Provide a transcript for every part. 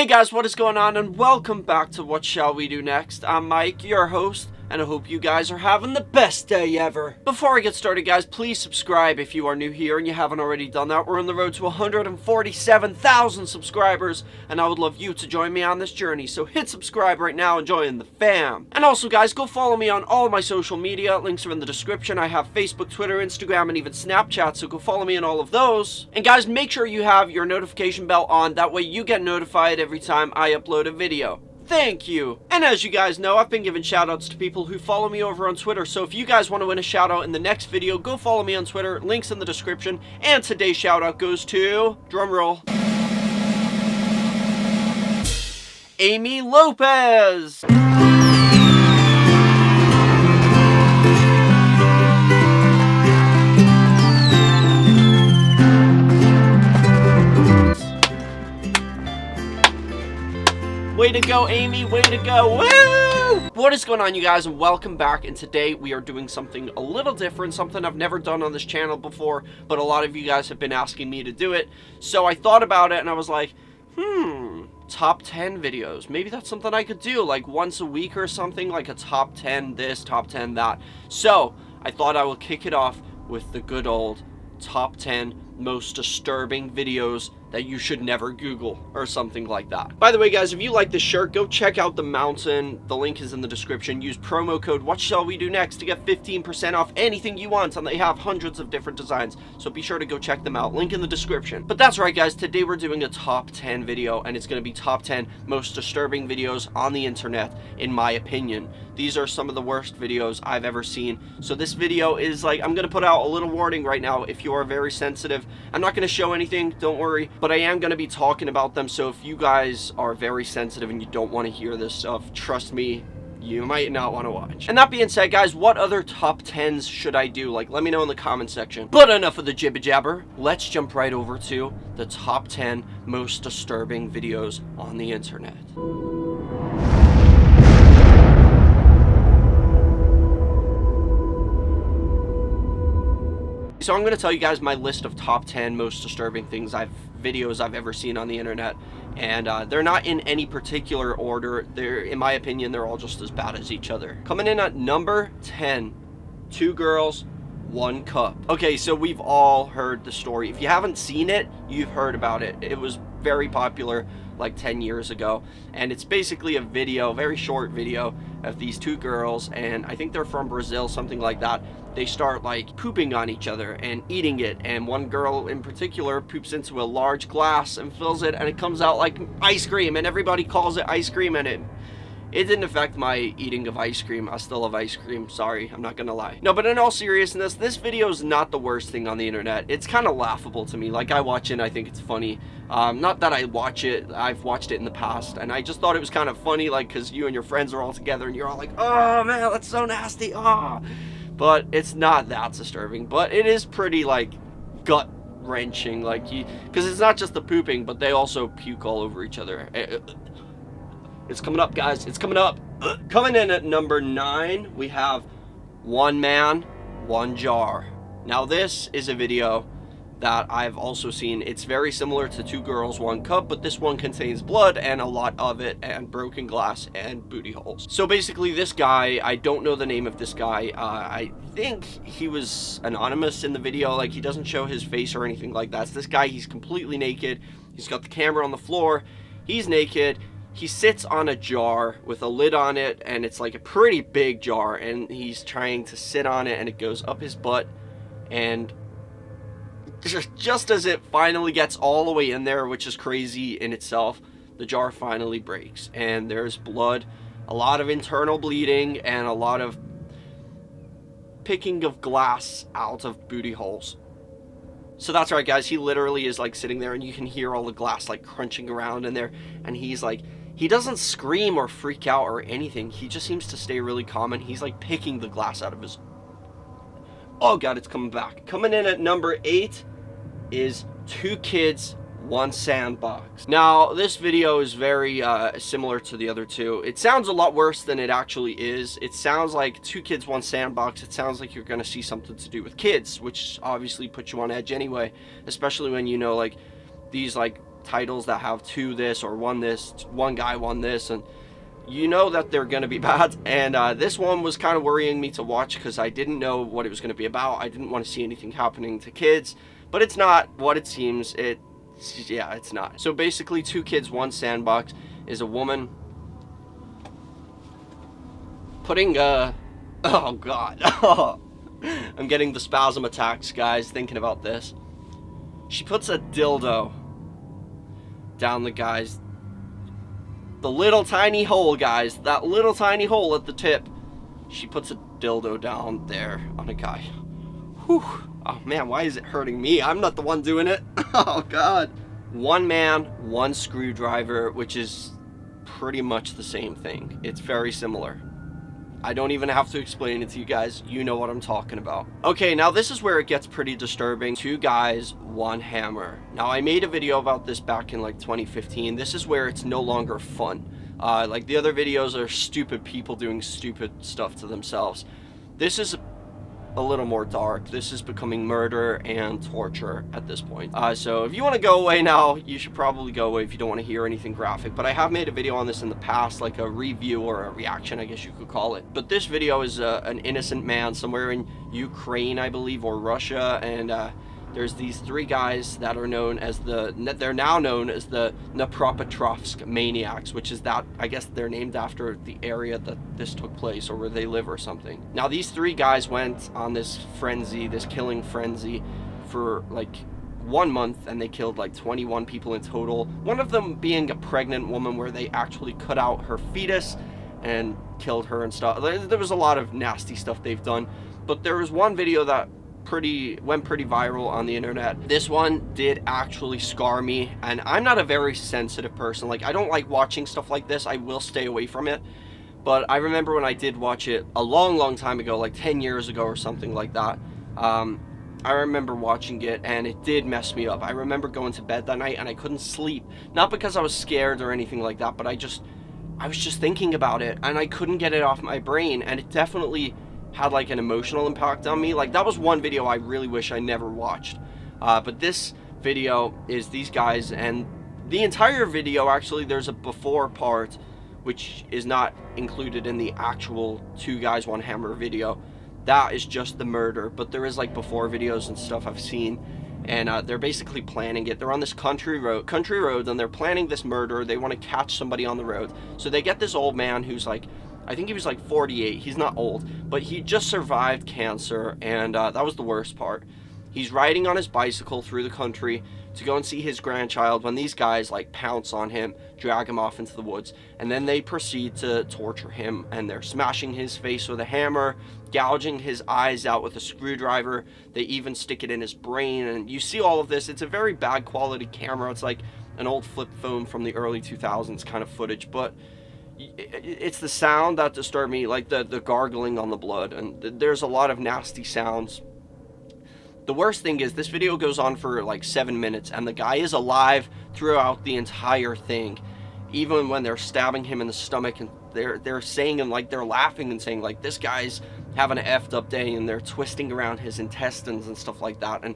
Hey guys, what is going on, and welcome back to What Shall We Do Next. I'm Mike, your host, and I hope you guys are having the best day ever. Before I get started, guys, please subscribe if you are new here and you haven't already done that. We're on the road to 147,000 subscribers, and I would love you to join me on this journey. So hit subscribe right now and join the fam. And also, guys, go follow me on all of my social media. Links are in the description. I have Facebook, Twitter, Instagram, and even Snapchat, so go follow me on all of those. And guys, make sure you have your notification bell on. That way you get notified every time I upload a video. Thank you. And as you guys know, I've been giving shoutouts to people who follow me over on Twitter, so if you guys want to win a shoutout in the next video, go follow me on Twitter, links in the description, and today's shoutout goes to, drumroll, Amy Lopez. Way to go, Amy, way to go, woo! What is going on, you guys, and welcome back, and today we are doing something a little different, something I've never done on this channel before, but a lot of you guys have been asking me to do it, so I thought about it, and I was like, top 10 videos, maybe that's something I could do, like once a week or something, like a top 10 this, top 10 that. So, I thought I would kick it off with the good old top 10 most disturbing videos that you should never Google, or something like that. By the way, guys, if you like this shirt, go check out the mountain. The link is in the description. Use promo code whatshallwedonext to get 15% off anything you want, and they have hundreds of different designs, so be sure to go check them out. Link in the description. But that's right, guys, today we're doing a top 10 video, and it's going to be top 10 most disturbing videos on the internet, in my opinion. These are some of the worst videos I've ever seen. So this video is like, I'm going to put out a little warning right now if you are very sensitive. I'm not going to show anything, don't worry, but I am going to be talking about them, so if you guys are very sensitive and you don't want to hear this stuff, trust me, you might not want to watch. And that being said, guys, what other top 10s should I do? Like, let me know in the comment section. But enough of the jibber jabber. Let's jump right over to the top 10 most disturbing videos on the internet. So I'm going to tell you guys my list of top 10 most disturbing videos I've ever seen on the internet, and they're not in any particular order. In my opinion, they're all just as bad as each other. Coming in at number 10, 2 girls, 1 cup. Okay, so we've all heard the story. If you haven't seen it, you've heard about it. It was very popular like 10 years ago, and it's basically a video, very short video, of these 2 girls, and I think they're from Brazil, something like that. They start like pooping on each other and eating it, and one girl in particular poops into a large glass and fills it, and it comes out like ice cream, and everybody calls it ice cream, and it didn't affect my eating of ice cream. I still love ice cream, sorry, I'm not gonna lie. No, but in all seriousness, this video is not the worst thing on the internet. It's kind of laughable to me. Like, I watch it and I think it's funny. Not that I watch it, I've watched it in the past, and I just thought it was kind of funny, like, because you and your friends are all together and you're all like, oh man, that's so nasty, oh. But it's not that disturbing, but it is pretty, like, gut-wrenching, like, because it's not just the pooping, but they also puke all over each other. It's coming up, guys, it's coming up. Coming in at number 9, we have 1 man, 1 jar. Now, this is a video that I've also seen. It's very similar to 2 girls, 1 cup, but this one contains blood and a lot of it, and broken glass and booty holes. So basically, this guy, I don't know the name of this guy. I think he was anonymous in the video. Like, he doesn't show his face or anything like that. So this guy, he's completely naked. He's got the camera on the floor. He's naked. He sits on a jar with a lid on it, and it's like a pretty big jar, and he's trying to sit on it, and it goes up his butt, and just as it finally gets all the way in there, which is crazy in itself, the jar finally breaks, and there's blood, a lot of internal bleeding, and a lot of picking of glass out of booty holes. So that's right, guys, he literally is like sitting there, and you can hear all the glass like crunching around in there, and he's like, he doesn't scream or freak out or anything. He just seems to stay really calm, and he's like picking the glass out of his... Oh god, it's coming back. Coming in at number 8 is 2 kids, 1 sandbox. Now, this video is very similar to the other 2. It sounds a lot worse than it actually is. It sounds like 2 kids, 1 sandbox. It sounds like you're gonna see something to do with kids, which obviously puts you on edge anyway, especially when you know, like, these like titles that have two this or one this, one guy won this, and you know that they're going to be bad. And this one was kind of worrying me to watch because I didn't know what it was going to be about. I didn't want to see anything happening to kids, but it's not what it seems. Yeah, it's not. So basically, two kids, one sandbox, is a woman putting oh god. I'm getting the spasm attacks, guys, thinking about this. She puts a dildo down the little tiny hole, guys. That little tiny hole at the tip. She puts a dildo down there on a guy. Whew. Oh man, why is it hurting me? I'm not the one doing it. Oh god. One man, one screwdriver, which is pretty much the same thing. It's very similar. I don't even have to explain it to you guys. You know what I'm talking about. Okay, now this is where it gets pretty disturbing. Two guys, one hammer. Now, I made a video about this back in like 2015. This is where it's no longer fun. Like the other videos are stupid people doing stupid stuff to themselves. This is a little more dark. This is becoming murder and torture at this point. So if you want to go away now, you should probably go away if you don't want to hear anything graphic. But I have made a video on this in the past, like a review or a reaction, I guess you could call it. But this video is an innocent man somewhere in Ukraine, I believe, or Russia, and there's these three guys that are known as they're now known as the Dnipropetrovsk Maniacs, which is that, I guess they're named after the area that this took place or where they live or something. Now, these three guys went on this frenzy, this killing frenzy for like 1 month, and they killed like 21 people in total. One of them being a pregnant woman where they actually cut out her fetus and killed her and stuff. There was a lot of nasty stuff they've done, but there was one video that went pretty viral on the internet. This one did actually scar me, and I'm not a very sensitive person. Like, I don't like watching stuff like this. I will stay away from it. But I remember when I did watch it a long time ago, like 10 years ago or something like that. I remember watching it, and it did mess me up. I remember going to bed that night and I couldn't sleep, not because I was scared or anything like that, but I was just thinking about it and I couldn't get it off my brain, and it definitely had like an emotional impact on me. Like, that was one video I really wish I never watched. But this video is these guys, and the entire video, actually, there's a before part which is not included in the actual two guys one hammer video. That is just the murder, but there is like before videos and stuff I've seen, and they're basically planning it. They're on this country road, and they're planning this murder. They want to catch somebody on the road, so they get this old man who's like, I think he was like 48. He's not old, but he just survived cancer, and that was the worst part. He's riding on his bicycle through the country to go and see his grandchild when these guys like pounce on him, drag him off into the woods, and then they proceed to torture him, and they're smashing his face with a hammer, gouging his eyes out with a screwdriver. They even stick it in his brain, and you see all of this. It's a very bad quality camera. It's like an old flip phone from the early 2000s kind of footage, but it's the sound that disturbed me, like the gargling on the blood, and there's a lot of nasty sounds. The worst thing is this video goes on for like 7 minutes, and the guy is alive throughout the entire thing, even when they're stabbing him in the stomach, and they're saying, and like they're laughing and saying like, this guy's having an effed up day, and they're twisting around his intestines and stuff like that, and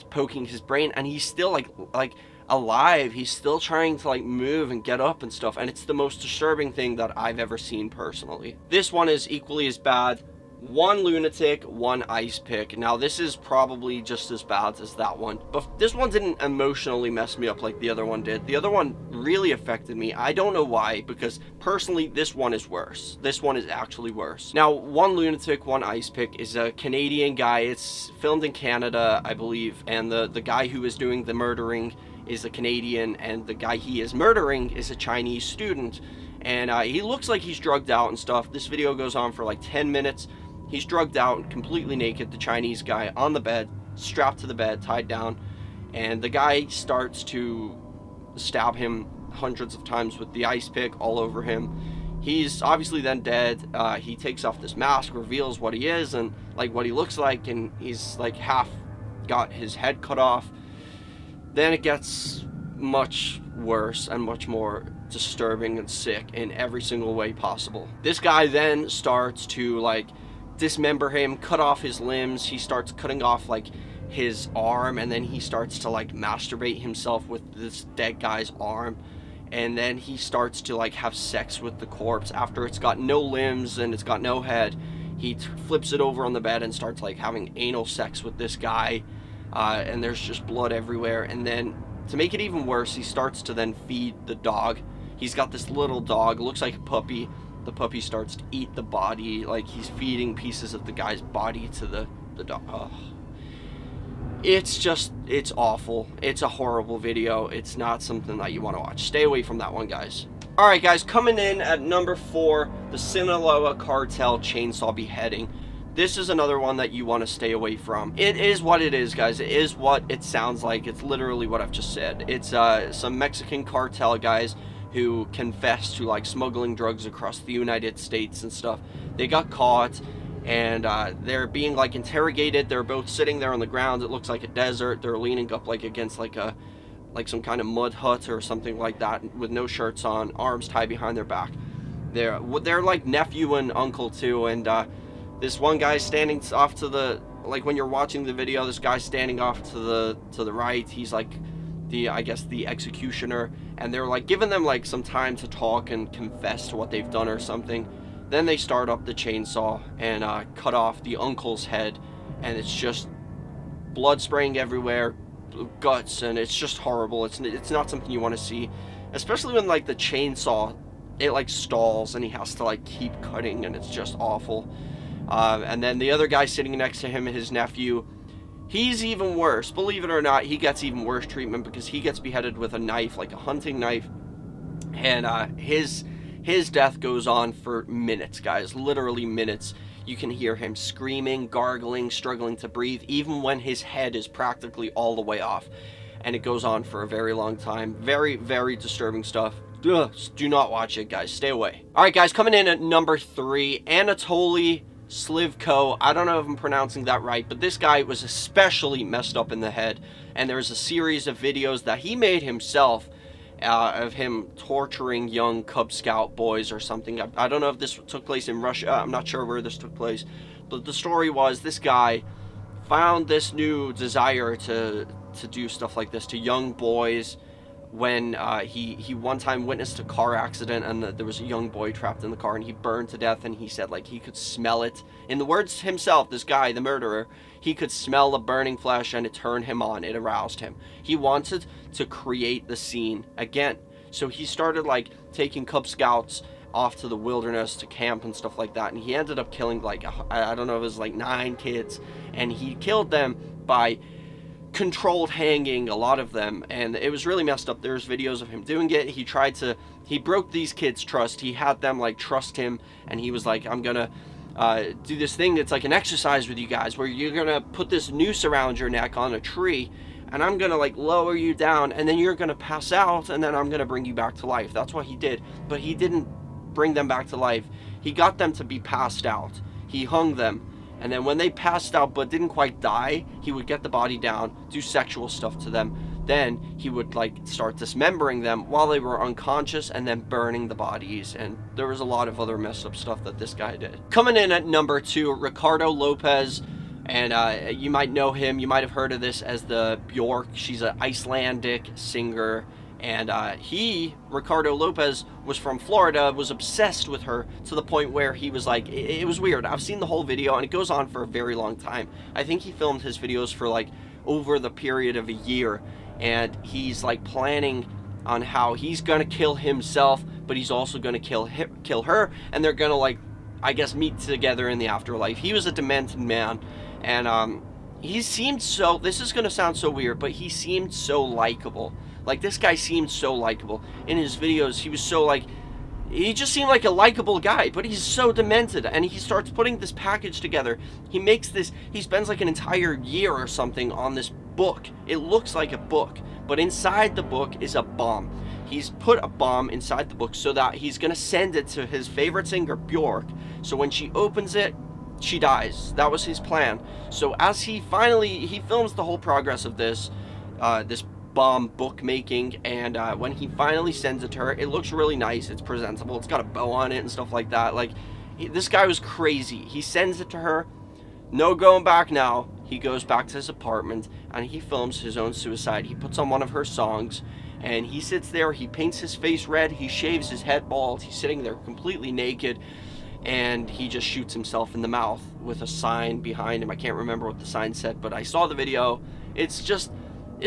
poking his brain, and he's still like alive. He's still trying to like move and get up and stuff, and it's the most disturbing thing that I've ever seen personally. This one is equally as bad. One lunatic, one ice pick. Now, this is probably just as bad as that one, but this one didn't emotionally mess me up like the other one did. The other one really affected me. I don't know why, because personally, this one is worse. This one is actually worse. Now, one lunatic, one ice pick is a Canadian guy. It's filmed in Canada, I believe, and the guy who is doing the murdering is a Canadian, and the guy he is murdering is a Chinese student, and he looks like he's drugged out and stuff. This video goes on for like 10 minutes. He's drugged out, completely naked, the Chinese guy on the bed, strapped to the bed, tied down, and the guy starts to stab him hundreds of times with the ice pick all over him. He's obviously then dead. He takes off this mask, reveals what he is and like what he looks like, and he's like half got his head cut off. Then it gets much worse and much more disturbing and sick in every single way possible. This guy then starts to like dismember him, cut off his limbs. He starts cutting off like his arm, and then he starts to like masturbate himself with this dead guy's arm, and then he starts to like have sex with the corpse after it's got no limbs and it's got no head. He flips it over on the bed and starts like having anal sex with this guy, and there's just blood everywhere. And then to make it even worse, he starts to then feed the dog. He's got this little dog, looks like a puppy. The puppy starts to eat the body, like he's feeding pieces of the guy's body to the dog. Ugh. It's awful. It's a horrible video. It's not something that you want to watch. Stay away from that one, guys. Alright, guys, coming in at number 4, the Sinaloa Cartel chainsaw beheading. This is another one that you want to stay away from. It is what it is, guys. It is what it sounds like. It's literally what I've just said. It's some Mexican cartel guys who confessed to like smuggling drugs across the United States and stuff. They got caught, and they're being like interrogated. They're both sitting there on the ground. It looks like a desert. They're leaning up like against like some kind of mud hut or something like that, with no shirts on, arms tied behind their back. They're like nephew and uncle too, and this one guy standing off to the, like when you're watching the video, this guy standing off to the right, he's like I guess the executioner, and they're like giving them like some time to talk and confess to what they've done or something. Then they start up the chainsaw and cut off the uncle's head, and it's just blood spraying everywhere, guts, and it's just horrible. It's not something you want to see, especially when like the chainsaw, it like stalls and he has to like keep cutting, and it's just awful. And then the other guy sitting next to him, his nephew, he's even worse. Believe it or not, he gets even worse treatment because he gets beheaded with a knife, like a hunting knife, and his death goes on for minutes, guys, literally minutes. You can hear him screaming, gargling, struggling to breathe, even when his head is practically all the way off. And it goes on for a very long time. Very, very disturbing stuff. Ugh, do not watch it, guys. Stay away. Alright, guys, coming in at number 3, Anatoly, Slivko. I don't know if I'm pronouncing that right, but this guy was especially messed up in the head. And there's a series of videos that he made himself of him torturing young Cub Scout boys or something. I don't know if this took place in Russia. I'm not sure where this took place. But the story was this guy found this new desire to do stuff like this to young boys when he one time witnessed a car accident, and there was a young boy trapped in the car, and he burned to death, and he said like he could smell it. In the words himself, this guy, the murderer, he could smell the burning flesh, and it turned him on. It aroused him. He wanted to create the scene again. So he started like taking Cub Scouts off to the wilderness to camp and stuff like that, and he ended up killing like I don't know, it was like 9 kids, and he killed them by controlled hanging, a lot of them, and it was really messed up. There's videos of him doing it. He broke these kids' trust. He had them like trust him, and he was like, I'm gonna do this thing that's like an exercise with you guys, where you're gonna put this noose around your neck on a tree, and I'm gonna like lower you down, and then you're gonna pass out, and then I'm gonna bring you back to life. That's what he did. But he didn't bring them back to life. He got them to be passed out. He hung them, and then when they passed out but didn't quite die, he would get the body down, do sexual stuff to them. Then he would like start dismembering them while they were unconscious, and then burning the bodies. And there was a lot of other messed up stuff that this guy did. Coming in at number 2, Ricardo, Lopez. And you might know him, you might have heard of this as the Bjork. She's an Icelandic singer. And Ricardo Lopez, was from Florida, was obsessed with her to the point where he was like, it was weird. I've seen the whole video, and it goes on for a very long time. I think he filmed his videos for like over the period of a year, and he's like planning on how he's gonna kill himself, but he's also gonna kill her, and they're gonna like, I guess, meet together in the afterlife. He was a demented man, and he seemed so, this is gonna sound so weird, but he seemed so likable. Like, this guy seemed so likable. In his videos, he was so, like, he just seemed like a likable guy, but he's so demented, and he starts putting this package together. He spends like an entire year or something on this book. It looks like a book, but inside the book is a bomb. He's put a bomb inside the book so that he's gonna send it to his favorite singer, Bjork, so when she opens it, she dies. That was his plan. So as he films the whole progress of this bomb bookmaking, and when he finally sends it to her, it looks really nice. It's presentable. It's got a bow on it and stuff like that. Like, this guy was crazy. He sends it to her. No going back now. he goes back to his apartment and he films his own suicide. He puts on one of her songs and he sits there, he paints his face red, he shaves his head bald, he's sitting there completely naked, and he just shoots himself in the mouth with a sign behind him. I can't remember what the sign said, but I saw the video. It's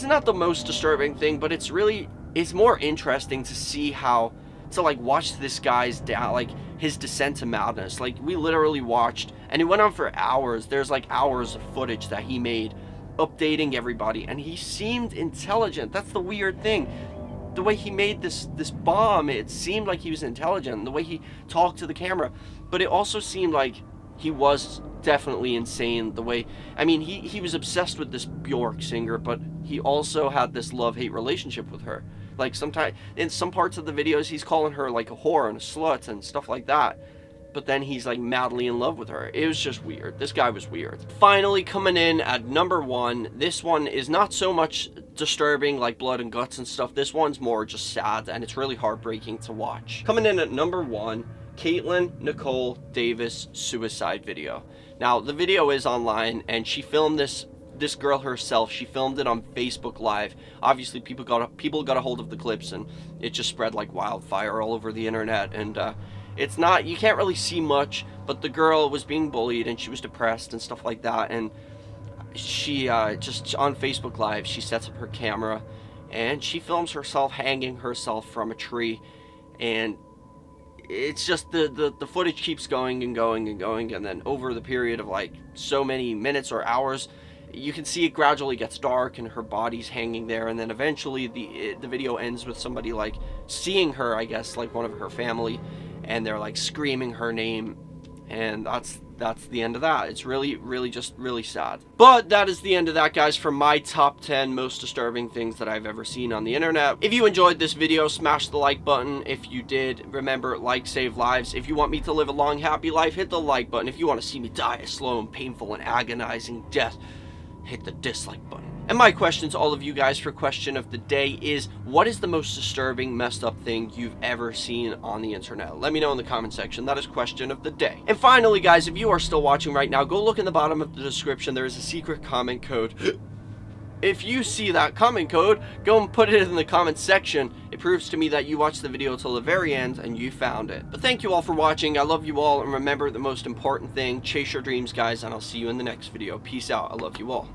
not the most disturbing thing, but it's more interesting to see how, to like watch this guy's like his descent to madness. Like, we literally watched, and it went on for hours. There's like hours of footage that he made updating everybody, and he seemed intelligent. That's the weird thing. The way he made this bomb, it seemed like he was intelligent. The way he talked to the camera, but it also seemed like he was definitely insane. The way, I mean, he was obsessed with this Bjork singer, but he also had this love-hate relationship with her. Like, sometimes in some parts of the videos, he's calling her like a whore and a slut and stuff like that. But then he's like madly in love with her. It was just weird. This guy was weird. Finally, coming in at number 1. This one is not so much disturbing like blood and guts and stuff. This one's more just sad, and it's really heartbreaking to watch. Coming in at number 1, Caitlin Nicole Davis suicide video. Now, the video is online, and she filmed this girl herself. She filmed it on Facebook Live. Obviously, people got a hold of the clips, and it just spread like wildfire all over the internet. And it's not, you can't really see much, but the girl was being bullied and she was depressed and stuff like that. And she just on Facebook Live, she sets up her camera and she films herself hanging herself from a tree. And it's just the footage keeps going and going and going, and then over the period of like so many minutes or hours, you can see it gradually gets dark and her body's hanging there, and then eventually the video ends with somebody like seeing her, I guess like one of her family, and they're like screaming her name, and that's the end of that. It's really just really sad. But that is the end of that, guys, for my top 10 most disturbing things that I've ever seen on the internet. If you enjoyed this video, smash the like button. If you did, remember, like save lives. If you want me to live a long, happy life, hit the like button. If you want to see me die a slow and painful and agonizing death, hit the dislike button. And my question to all of you guys for question of the day is, what is the most disturbing, messed up thing you've ever seen on the internet? Let me know in the comment section. That is question of the day. And finally, guys, if you are still watching right now, go look in the bottom of the description. There is a secret comment code. If you see that comment code, go and put it in the comment section. It proves to me that you watched the video till the very end and you found it. But thank you all for watching. I love you all, and remember the most important thing, chase your dreams, guys, and I'll see you in the next video. Peace out. I love you all.